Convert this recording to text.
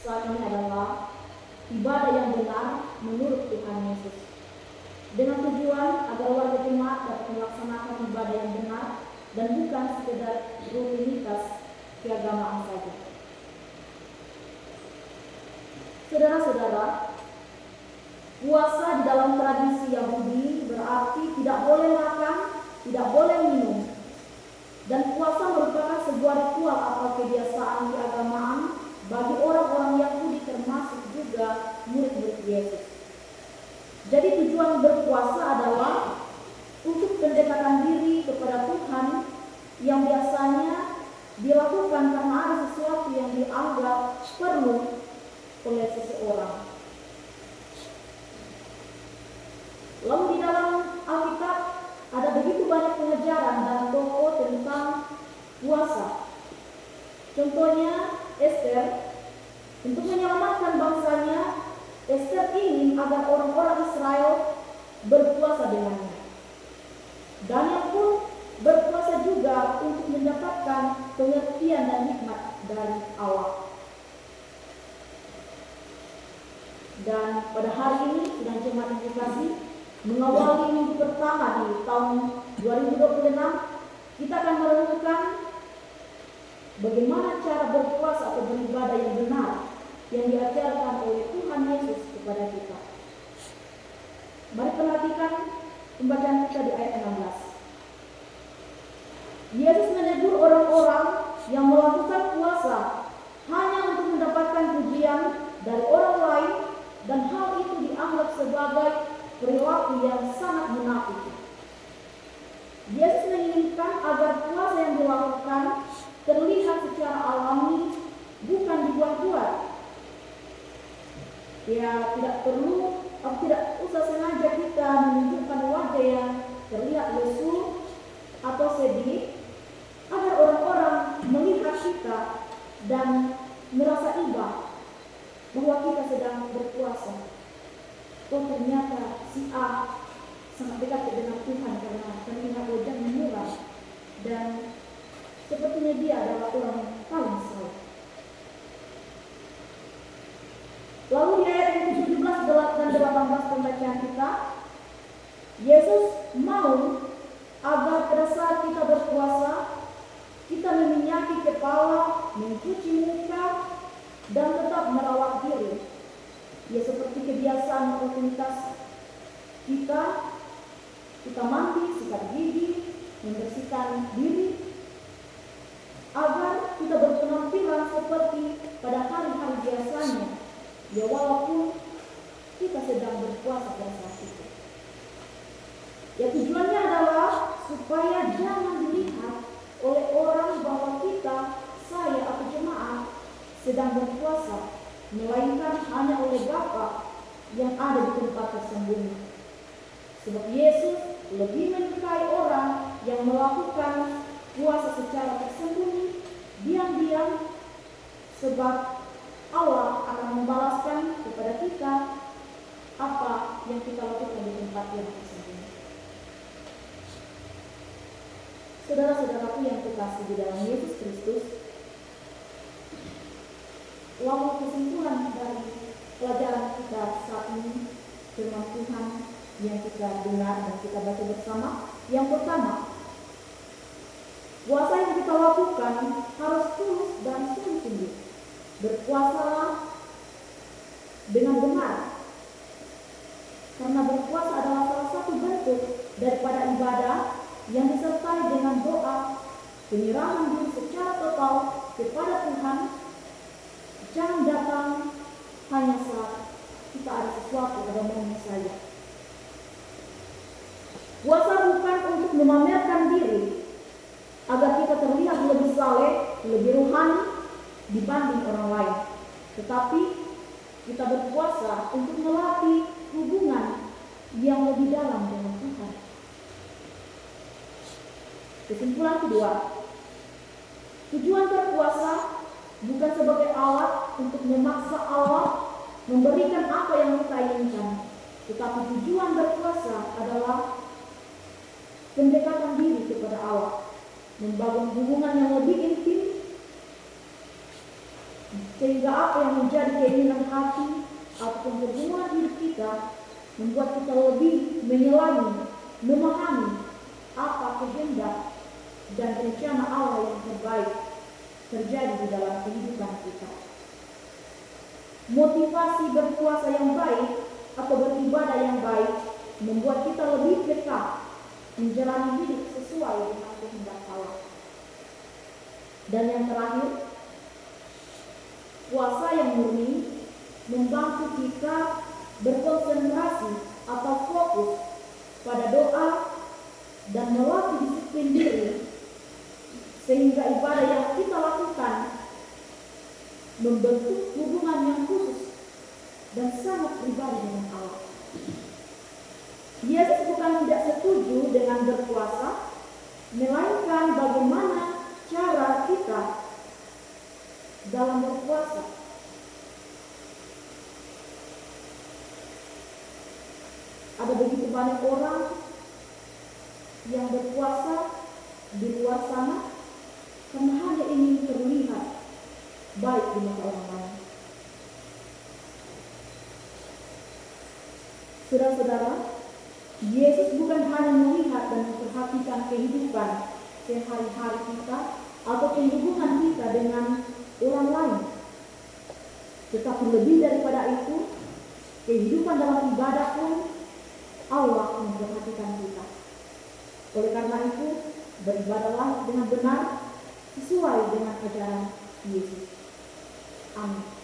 saat ini adalah ibadah yang benar menurut Tuhan Yesus. Dengan tujuan agar warga jemaat dapat melaksanakan ibadah yang benar dan bukan sekedar rutinitas keagamaan saja. Saudara-saudara, puasa di dalam tradisi Yahudi berarti tidak boleh makan, tidak boleh minum. Dan puasa merupakan sebuah ritual atau kebiasaan keagamaan bagi orang-orang Yahudi termasuk juga murid-murid Yesus. Jadi tujuan berpuasa adalah untuk pendekatan diri kepada Tuhan yang biasanya dilakukan karena ada sesuatu yang dianggap perlu oleh seseorang. Lalu di dalam Alkitab ada begitu banyak pengajaran dan tokoh tentang puasa. Contohnya Esther, untuk menyelamatkan bangsanya, Esther ingin agar orang-orang Israel berpuasa dengannya. Daniel pun berpuasa juga untuk mendapatkan pengertian dan hikmat dari Allah. Dan pada hari ini sedang jemaat yang dikasihi, mengawali minggu pertama di tahun 2026, kita akan merenungkan bagaimana cara berpuasa atau beribadah yang benar yang diajarkan oleh Tuhan Yesus kepada kita. Mari perhatikan pembacaan kita di ayat 16. Yesus menegur orang-orang yang melakukan puasa hanya untuk mendapatkan pujian dari orang lain, dan hal itu dianggap sebagai perilaku yang sangat munafik. Yesus menginginkan agar puasa yang dilakukan terlihat secara alami, bukan dibuat-buat. Ya, tidak usah sengaja kita menunjukkan wajah yang terlihat lesu atau sedih agar orang-orang melihat kita dan merasa iba bahwa kita sedang berpuasa. Oh, ternyata si A sangat dekat dengan Tuhan karena terlihat wajahnya murah dan sepertinya dia adalah orang yang paling saleh. Lalu di ayat yang 17 dan 18 pembacaan kita, Yesus mau agar pada saat kita berpuasa, kita meminyaki kepala, mencuci muka, dan tetap merawat diri. Ya, seperti kebiasaan rutinitas kita mandi, sikat gigi, membersihkan diri, agar kita berpenampilan seperti pada hari-hari biasanya. Ya, walaupun kita sedang berpuasa pada saat itu. Ya, tujuannya adalah supaya jangan dilihat oleh orang bahwa saya atau jemaat sedang berpuasa, melainkan hanya oleh Bapa yang ada di tempat tersembunyi. Sebab Yesus lebih menyukai orang yang melakukan puasa secara tersembunyi, diam-diam, sebab Allah akan membalaskan kepada kita apa yang kita lakukan di tempat yang tersembunyi. Saudara-saudaraku yang terkasih di dalam Yesus Kristus, lalu kesimpulan dari pelajaran kita saat ini, firman Tuhan yang kita dengar dan kita baca bersama. Yang pertama, puasa yang kita lakukan harus tulus dan sungguh-sungguh. Berpuasalah dengan benar, karena berpuasa adalah salah satu bentuk daripada ibadah yang disertai dengan doa, penyerahan diri secara total kepada Tuhan. Jangan datang hanya saat kita ada sesuatu pada momen saja. Puasa bukan untuk memamerkan diri agar kita terlihat lebih saleh, lebih rohani dibanding orang lain, tetapi kita berpuasa untuk melatih hubungan yang lebih dalam dengan Tuhan. Kesimpulan kedua, tujuan berpuasa bukan sebagai alat untuk memaksa Allah memberikan apa yang kita inginkan, tetapi tujuan berpuasa adalah pendekatan diri kepada Allah, membangun hubungan yang lebih intim Sehingga apa yang menjadi keinginan hati ataupun hubungan hidup kita membuat kita lebih menyelami, memahami apa kehendak dan rencana Allah yang terbaik terjadi di dalam kehidupan kita. Motivasi berpuasa yang baik atau beribadah yang baik membuat kita lebih dekat menjalani hidup sesuai dengan kehendak Allah. Dan yang terakhir, puasa yang murni membantu kita berkonsentrasi atau fokus pada doa dan melatih disiplin diri, sehingga ibadah yang kita lakukan membentuk hubungan yang khusus dan sangat pribadi dengan Allah. Yesus bukan tidak setuju dengan berpuasa, melainkan bagaimana cara kita dalam berpuasa. Ada begitu banyak orang yang berpuasa di luar sana karena hanya ingin terlihat baik di mata orang lain. Saudara-saudara, Yesus bukan hanya melihat dan memperhatikan kehidupan sehari-hari kita atau hubungan kita dengan orang lain, tetapi lebih daripada itu, kehidupan dalam ibadah pun Allah memperhatikan kita. Oleh karena itu, beribadahlah dengan benar sesuai dengan ajaran Yesus. Amin.